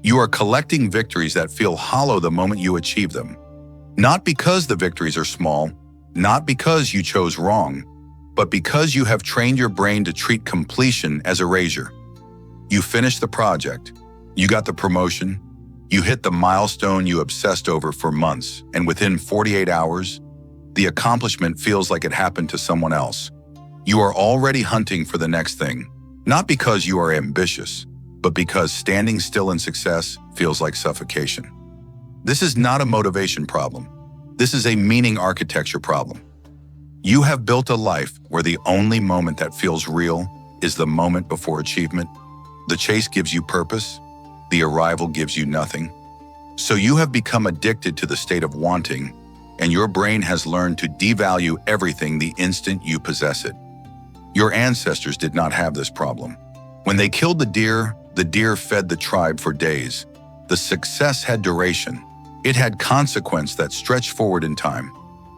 You are collecting victories that feel hollow the moment you achieve them. Not because the victories are small, not because you chose wrong, but because you have trained your brain to treat completion as erasure. You finished the project, you got the promotion, you hit the milestone you obsessed over for months, and within 48 hours, the accomplishment feels like it happened to someone else. You are already hunting for the next thing, not because you are ambitious, but because standing still in success feels like suffocation. This is not a motivation problem. This is a meaning architecture problem. You have built a life where the only moment that feels real is the moment before achievement. The chase gives you purpose, the arrival gives you nothing. So you have become addicted to the state of wanting, and your brain has learned to devalue everything the instant you possess it. Your ancestors did not have this problem. When they killed the deer fed the tribe for days. The success had duration. It had consequence that stretched forward in time.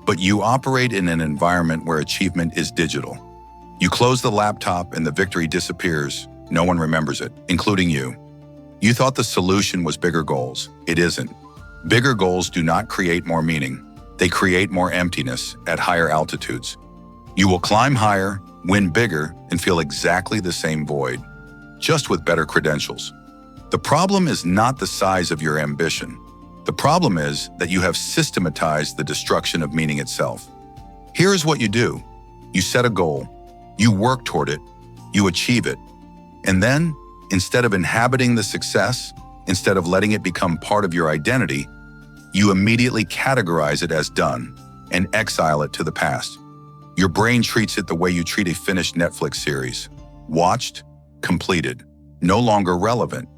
But you operate in an environment where achievement is digital. You close the laptop and the victory disappears. No one remembers it, including you. You thought the solution was bigger goals. It isn't. Bigger goals do not create more meaning. They create more emptiness at higher altitudes. You will climb higher, win bigger, and feel exactly the same void, just with better credentials. The problem is not the size of your ambition. The problem is that you have systematized the destruction of meaning itself. Here is what you do. You set a goal. You work toward it. You achieve it. And then, instead of inhabiting the success, instead of letting it become part of your identity, you immediately categorize it as done and exile it to the past. Your brain treats it the way you treat a finished Netflix series. Watched, completed, no longer relevant.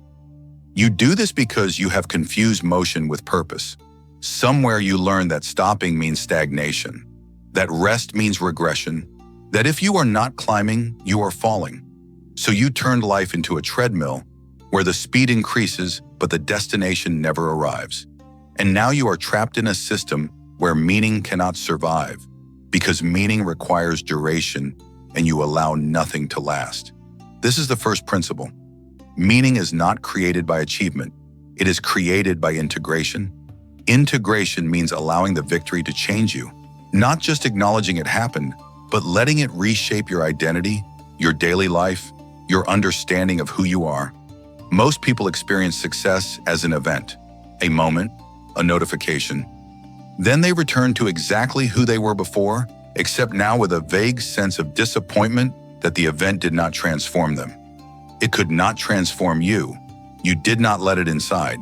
You do this because you have confused motion with purpose. Somewhere you learn that stopping means stagnation, that rest means regression, that if you are not climbing, you are falling. So you turned life into a treadmill where the speed increases, but the destination never arrives. And now you are trapped in a system where meaning cannot survive, because meaning requires duration and you allow nothing to last. This is the first principle. Meaning is not created by achievement. It is created by integration. Integration means allowing the victory to change you, not just acknowledging it happened, but letting it reshape your identity, your daily life, your understanding of who you are. Most people experience success as an event, a moment, a notification. Then they return to exactly who they were before, except now with a vague sense of disappointment that the event did not transform them. It could not transform you. You did not let it inside.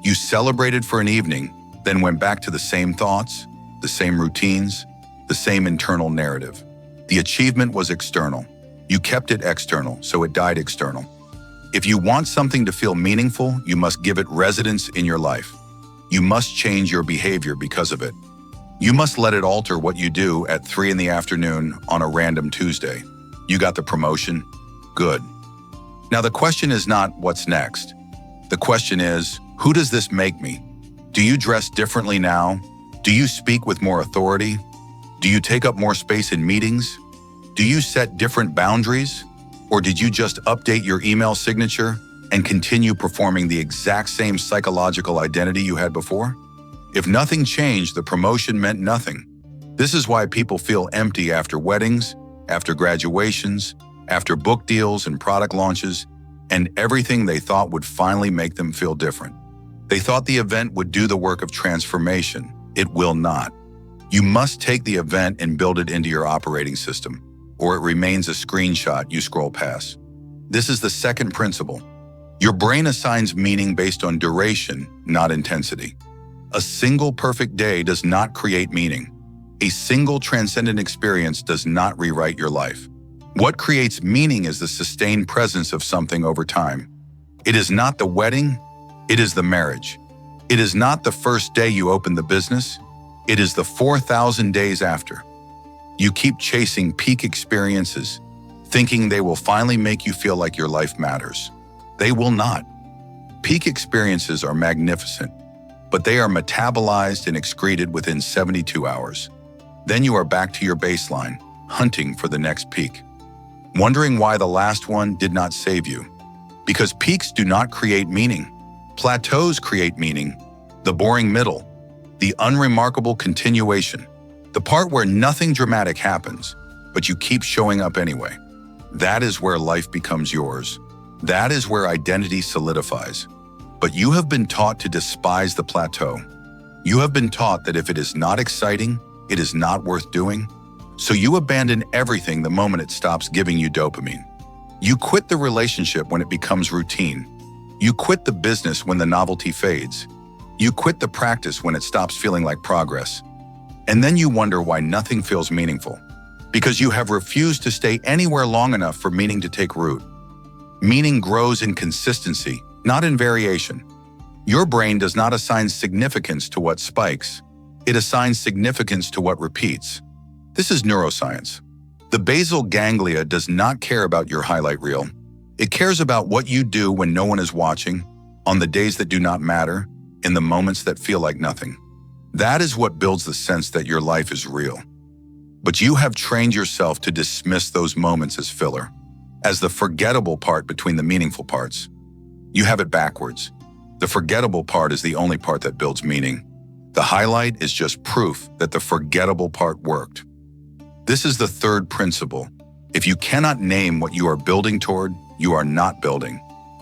You celebrated for an evening, then went back to the same thoughts, the same routines, the same internal narrative. The achievement was external. You kept it external, so it died external. If you want something to feel meaningful, you must give it residence in your life. You must change your behavior because of it. You must let it alter what you do at 3 p.m. on a random Tuesday. You got the promotion? Good. Now the question is not what's next. The question is, who does this make me? Do you dress differently now? Do you speak with more authority? Do you take up more space in meetings? Do you set different boundaries? Or did you just update your email signature and continue performing the exact same psychological identity you had before? If nothing changed, the promotion meant nothing. This is why people feel empty after weddings, after graduations, after book deals and product launches, and everything they thought would finally make them feel different. They thought the event would do the work of transformation. It will not. You must take the event and build it into your operating system, or it remains a screenshot you scroll past. This is the second principle. Your brain assigns meaning based on duration, not intensity. A single perfect day does not create meaning. A single transcendent experience does not rewrite your life. What creates meaning is the sustained presence of something over time. It is not the wedding, it is the marriage. It is not the first day you open the business, it is the 4,000 days after. You keep chasing peak experiences, thinking they will finally make you feel like your life matters. They will not. Peak experiences are magnificent, but they are metabolized and excreted within 72 hours. Then you are back to your baseline, hunting for the next peak. Wondering why the last one did not save you. Because peaks do not create meaning. Plateaus create meaning, the boring middle, the unremarkable continuation, the part where nothing dramatic happens, but you keep showing up anyway. That is where life becomes yours. That is where identity solidifies. But you have been taught to despise the plateau. You have been taught that if it is not exciting, it is not worth doing. So you abandon everything the moment it stops giving you dopamine. You quit the relationship when it becomes routine. You quit the business when the novelty fades. You quit the practice when it stops feeling like progress. And then you wonder why nothing feels meaningful. Because you have refused to stay anywhere long enough for meaning to take root. Meaning grows in consistency, not in variation. Your brain does not assign significance to what spikes. It assigns significance to what repeats. This is neuroscience. The basal ganglia does not care about your highlight reel. It cares about what you do when no one is watching, on the days that do not matter, in the moments that feel like nothing. That is what builds the sense that your life is real. But you have trained yourself to dismiss those moments as filler, as the forgettable part between the meaningful parts. You have it backwards. The forgettable part is the only part that builds meaning. The highlight is just proof that the forgettable part worked. This is the third principle. If you cannot name what you are building toward, you are not building.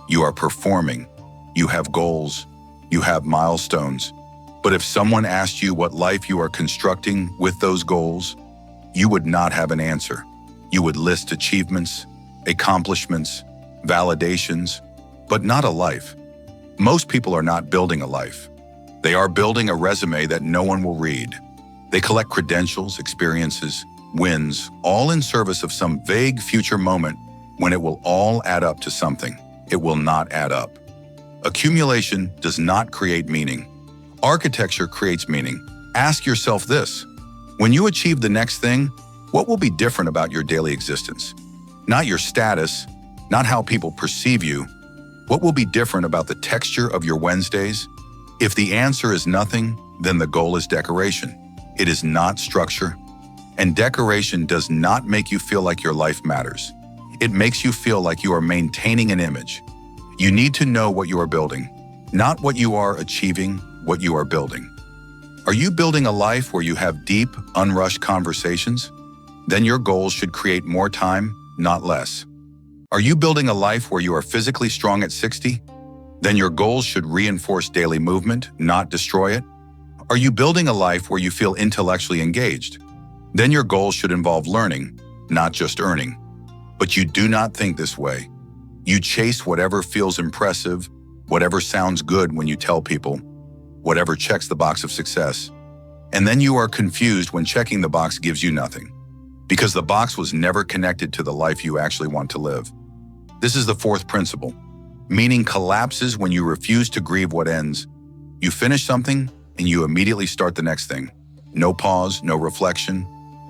You are performing. You have goals. You have milestones. But if someone asked you what life you are constructing with those goals, you would not have an answer. You would list achievements, accomplishments, validations, but not a life. Most people are not building a life. They are building a resume that no one will read. They collect credentials, experiences, wins, all in service of some vague future moment when it will all add up to something. It will not add up. Accumulation does not create meaning. Architecture creates meaning. Ask yourself this: when you achieve the next thing, what will be different about your daily existence? Not your status, not how people perceive you. What will be different about the texture of your Wednesdays? If the answer is nothing, then the goal is decoration. It is not structure. And decoration does not make you feel like your life matters. It makes you feel like you are maintaining an image. You need to know what you are building, not what you are achieving, what you are building. Are you building a life where you have deep, unrushed conversations? Then your goals should create more time, not less. Are you building a life where you are physically strong at 60? Then your goals should reinforce daily movement, not destroy it. Are you building a life where you feel intellectually engaged? Then your goals should involve learning, not just earning. But you do not think this way. You chase whatever feels impressive, whatever sounds good when you tell people, whatever checks the box of success. And then you are confused when checking the box gives you nothing, because the box was never connected to the life you actually want to live. This is the fourth principle. Meaning collapses when you refuse to grieve what ends. You finish something and you immediately start the next thing. No pause, no reflection,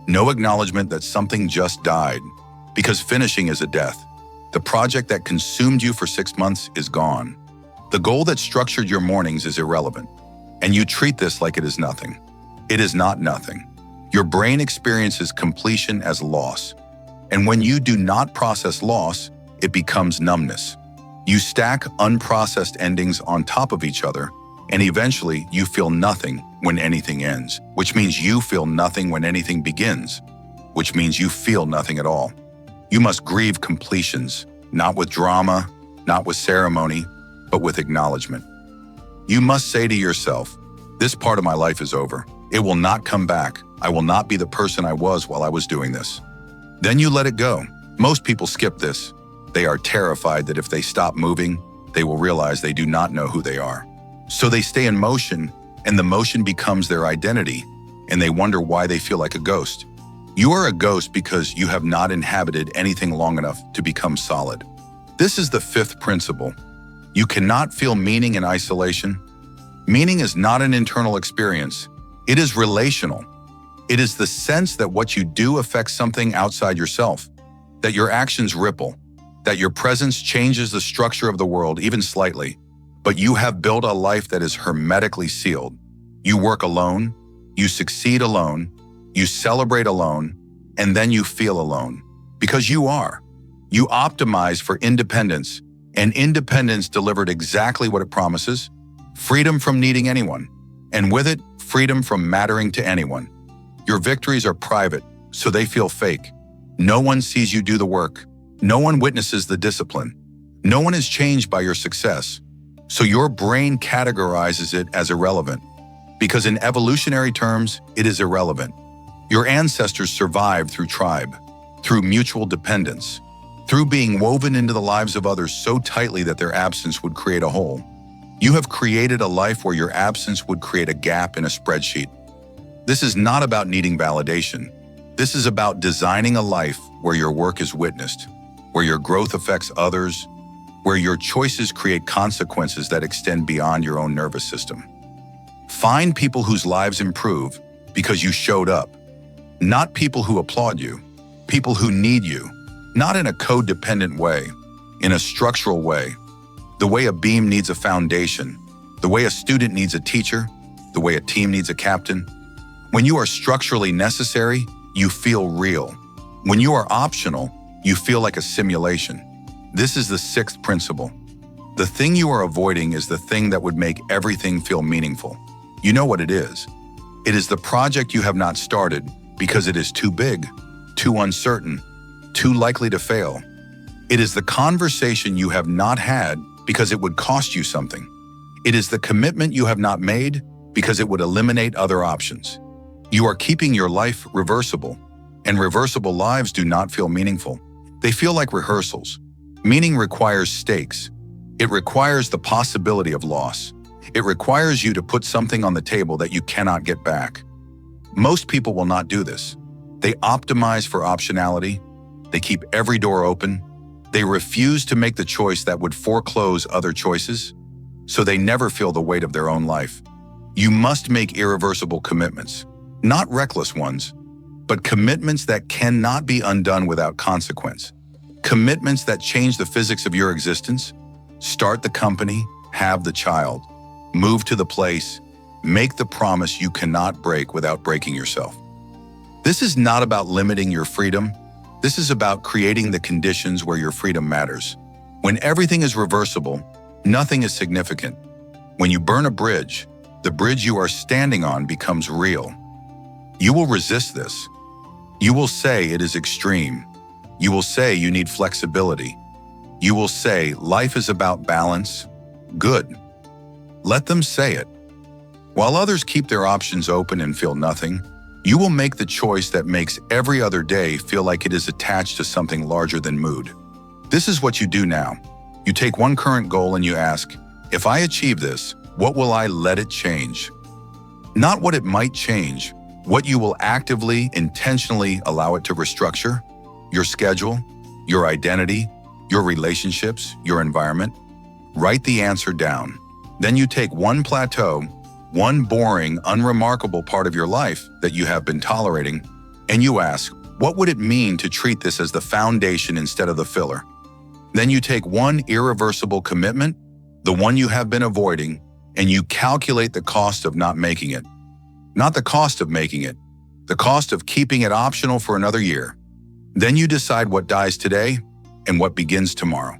no acknowledgement that something just died, because finishing is a death. The project that consumed you for 6 months is gone. The goal that structured your mornings is irrelevant, and you treat this like it is nothing. It is not nothing. Your brain experiences completion as loss, and when you do not process loss, it becomes numbness. You stack unprocessed endings on top of each other, and eventually you feel nothing when anything ends, which means you feel nothing when anything begins, which means you feel nothing at all. You must grieve completions, not with drama, not with ceremony, but with acknowledgement. You must say to yourself, this part of my life is over. It will not come back. I will not be the person I was while I was doing this. Then you let it go. Most people skip this. They are terrified that if they stop moving, they will realize they do not know who they are. So they stay in motion, and the motion becomes their identity, and they wonder why they feel like a ghost. You are a ghost because you have not inhabited anything long enough to become solid. This is the fifth principle. You cannot feel meaning in isolation. Meaning is not an internal experience. It is relational. It is the sense that what you do affects something outside yourself, that your actions ripple, that your presence changes the structure of the world even slightly, but you have built a life that is hermetically sealed. You work alone, you succeed alone, you celebrate alone, and then you feel alone, because you are. You optimize for independence, And independence delivered exactly what it promises: freedom from needing anyone, and with it, freedom from mattering to anyone. Your victories are private, so they feel fake. No one sees you do the work. No one witnesses the discipline. No one is changed by your success. So your brain categorizes it as irrelevant, because in evolutionary terms, it is irrelevant. Your ancestors survived through tribe, through mutual dependence, through being woven into the lives of others so tightly that their absence would create a hole. You have created a life where your absence would create a gap in a spreadsheet. This is not about needing validation. This is about designing a life where your work is witnessed, where your growth affects others, where your choices create consequences that extend beyond your own nervous system. Find people whose lives improve because you showed up, not people who applaud you, people who need you, not in a codependent way, in a structural way, the way a beam needs a foundation, the way a student needs a teacher, the way a team needs a captain. When you are structurally necessary, you feel real. When you are optional, you feel like a simulation. This is the sixth principle. The thing you are avoiding is the thing that would make everything feel meaningful. You know what it is. It is the project you have not started because it is too big, too uncertain, too likely to fail. It is the conversation you have not had because it would cost you something. It is the commitment you have not made because it would eliminate other options. You are keeping your life reversible, and reversible lives do not feel meaningful. They feel like rehearsals. Meaning requires stakes. It requires the possibility of loss. It requires you to put something on the table that you cannot get back. Most people will not do this. They optimize for optionality. They keep every door open. They refuse to make the choice that would foreclose other choices, so they never feel the weight of their own life. You must make irreversible commitments, not reckless ones, but commitments that cannot be undone without consequence. Commitments that change the physics of your existence. Start the company, have the child, move to the place, make the promise you cannot break without breaking yourself. This is not about limiting your freedom. This is about creating the conditions where your freedom matters. When everything is reversible, nothing is significant. When you burn a bridge, the bridge you are standing on becomes real. You will resist this. You will say it is extreme. You will say you need flexibility. You will say life is about balance. Good. Let them say it. While others keep their options open and feel nothing, you will make the choice that makes every other day feel like it is attached to something larger than mood. This is what you do now. You take one current goal and you ask, if I achieve this, what will I let it change? Not what it might change, what you will actively, intentionally allow it to restructure. Your schedule, your identity, your relationships, your environment. Write the answer down. Then you take one plateau, one boring, unremarkable part of your life that you have been tolerating, and you ask, what would it mean to treat this as the foundation instead of the filler? Then you take one irreversible commitment, the one you have been avoiding, and you calculate the cost of not making it. Not the cost of making it, the cost of keeping it optional for another year. Then you decide what dies today and what begins tomorrow.